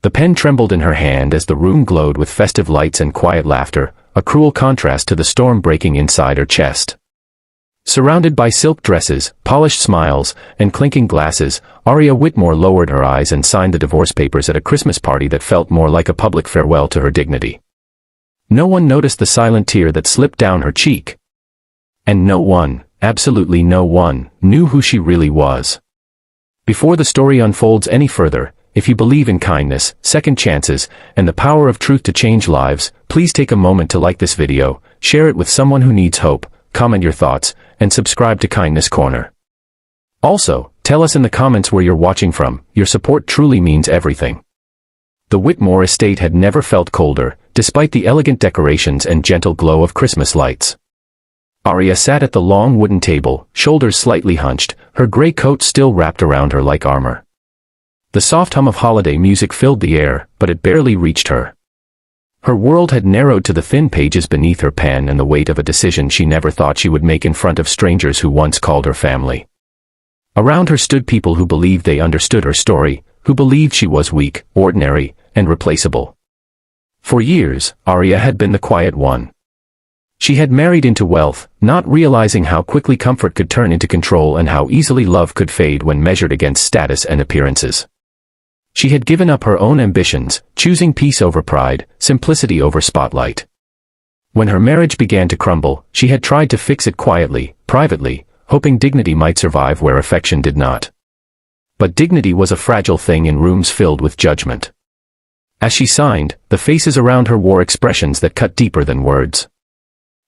The pen trembled in her hand as the room glowed with festive lights and quiet laughter, a cruel contrast to the storm breaking inside her chest. Surrounded by silk dresses, polished smiles, and clinking glasses, Aria Whitmore lowered her eyes and signed the divorce papers at a Christmas party that felt more like a public farewell to her dignity. No one noticed the silent tear that slipped down her cheek. And no one, absolutely no one, knew who she really was. Before the story unfolds any further, if you believe in kindness, second chances, and the power of truth to change lives, please take a moment to like this video, share it with someone who needs hope, comment your thoughts, and subscribe to Kindness Corner. Also, tell us in the comments where you're watching from. Your support truly means everything. The Whitmore estate had never felt colder, despite the elegant decorations and gentle glow of Christmas lights. Aria sat at the long wooden table, shoulders slightly hunched, her gray coat still wrapped around her like armor. The soft hum of holiday music filled the air, but it barely reached her. Her world had narrowed to the thin pages beneath her pen and the weight of a decision she never thought she would make in front of strangers who once called her family. Around her stood people who believed they understood her story, who believed she was weak, ordinary, and replaceable. For years, Aria had been the quiet one. She had married into wealth, not realizing how quickly comfort could turn into control and how easily love could fade when measured against status and appearances. She had given up her own ambitions, choosing peace over pride, simplicity over spotlight. When her marriage began to crumble, she had tried to fix it quietly, privately, hoping dignity might survive where affection did not. But dignity was a fragile thing in rooms filled with judgment. As she signed, the faces around her wore expressions that cut deeper than words.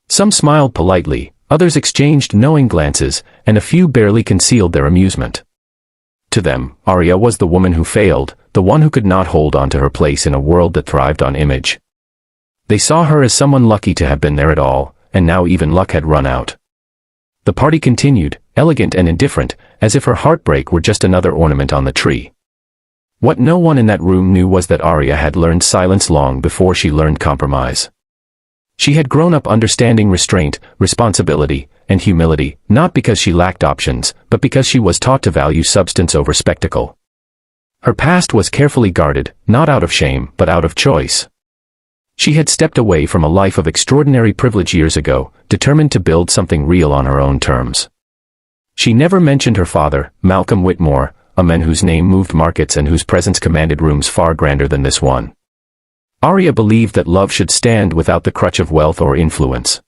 Some smiled politely, others exchanged knowing glances, and a few barely concealed their amusement. To them, Aria was the woman who failed, the one who could not hold on to her place in a world that thrived on image. They saw her as someone lucky to have been there at all, and now even luck had run out. The party continued, elegant and indifferent, as if her heartbreak were just another ornament on the tree. What no one in that room knew was that Aria had learned silence long before she learned compromise. She had grown up understanding restraint, responsibility, and humility, not because she lacked options, but because she was taught to value substance over spectacle. Her past was carefully guarded, not out of shame, but out of choice. She had stepped away from a life of extraordinary privilege years ago, determined to build something real on her own terms. She never mentioned her father, Malcolm Whitmore, a man whose name moved markets and whose presence commanded rooms far grander than this one. Aria believed that love should stand without the crutch of wealth or influence.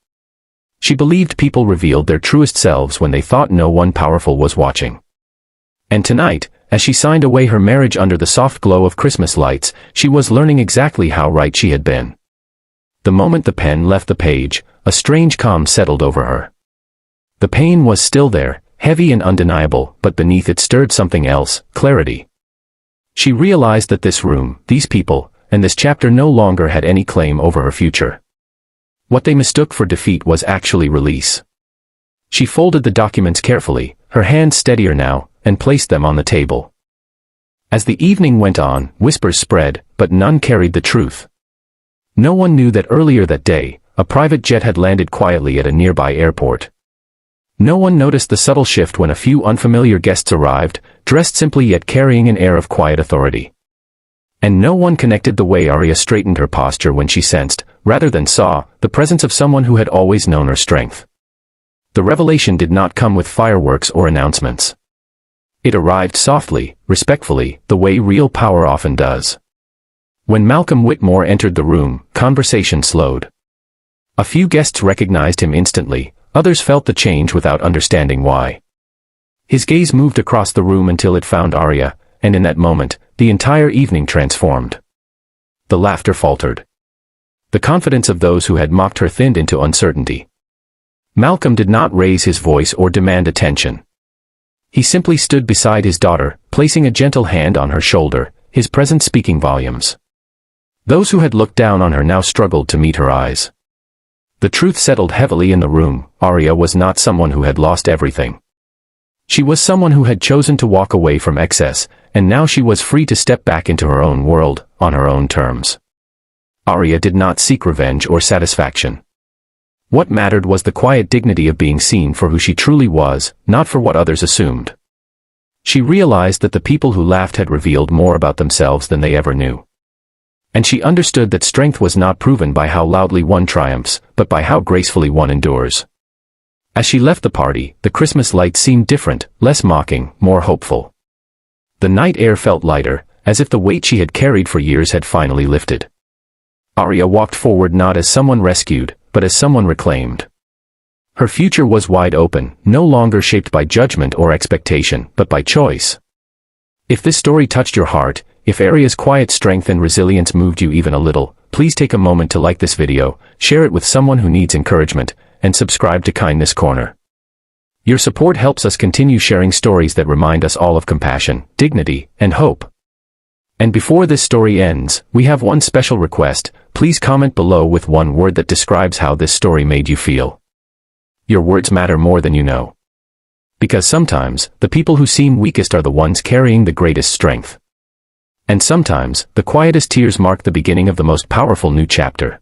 She believed people revealed their truest selves when they thought no one powerful was watching. And tonight, as she signed away her marriage under the soft glow of Christmas lights, she was learning exactly how right she had been. The moment the pen left the page, a strange calm settled over her. The pain was still there, heavy and undeniable, but beneath it stirred something else, clarity. She realized that this room, these people, and this chapter no longer had any claim over her future. What they mistook for defeat was actually release. She folded the documents carefully, her hands steadier now, and placed them on the table. As the evening went on, whispers spread, but none carried the truth. No one knew that earlier that day, a private jet had landed quietly at a nearby airport. No one noticed the subtle shift when a few unfamiliar guests arrived, dressed simply yet carrying an air of quiet authority. And no one connected the way Aria straightened her posture when she sensed, rather than saw, the presence of someone who had always known her strength. The revelation did not come with fireworks or announcements. It arrived softly, respectfully, the way real power often does. When Malcolm Whitmore entered the room, conversation slowed. A few guests recognized him instantly, others felt the change without understanding why. His gaze moved across the room until it found Aria, and in that moment, the entire evening transformed. The laughter faltered. The confidence of those who had mocked her thinned into uncertainty. Malcolm did not raise his voice or demand attention. He simply stood beside his daughter, placing a gentle hand on her shoulder, his presence speaking volumes. Those who had looked down on her now struggled to meet her eyes. The truth settled heavily in the room. Aria was not someone who had lost everything. She was someone who had chosen to walk away from excess, and now she was free to step back into her own world, on her own terms. Aria did not seek revenge or satisfaction. What mattered was the quiet dignity of being seen for who she truly was, not for what others assumed. She realized that the people who laughed had revealed more about themselves than they ever knew. And she understood that strength was not proven by how loudly one triumphs, but by how gracefully one endures. As she left the party, the Christmas lights seemed different, less mocking, more hopeful. The night air felt lighter, as if the weight she had carried for years had finally lifted. Arya walked forward not as someone rescued, but as someone reclaimed. Her future was wide open, no longer shaped by judgment or expectation, but by choice. If this story touched your heart, if Arya's quiet strength and resilience moved you even a little, please take a moment to like this video, share it with someone who needs encouragement, and subscribe to Kindness Corner. Your support helps us continue sharing stories that remind us all of compassion, dignity, and hope. And before this story ends, we have one special request. Please comment below with one word that describes how this story made you feel. Your words matter more than you know. Because sometimes, the people who seem weakest are the ones carrying the greatest strength. And sometimes, the quietest tears mark the beginning of the most powerful new chapter.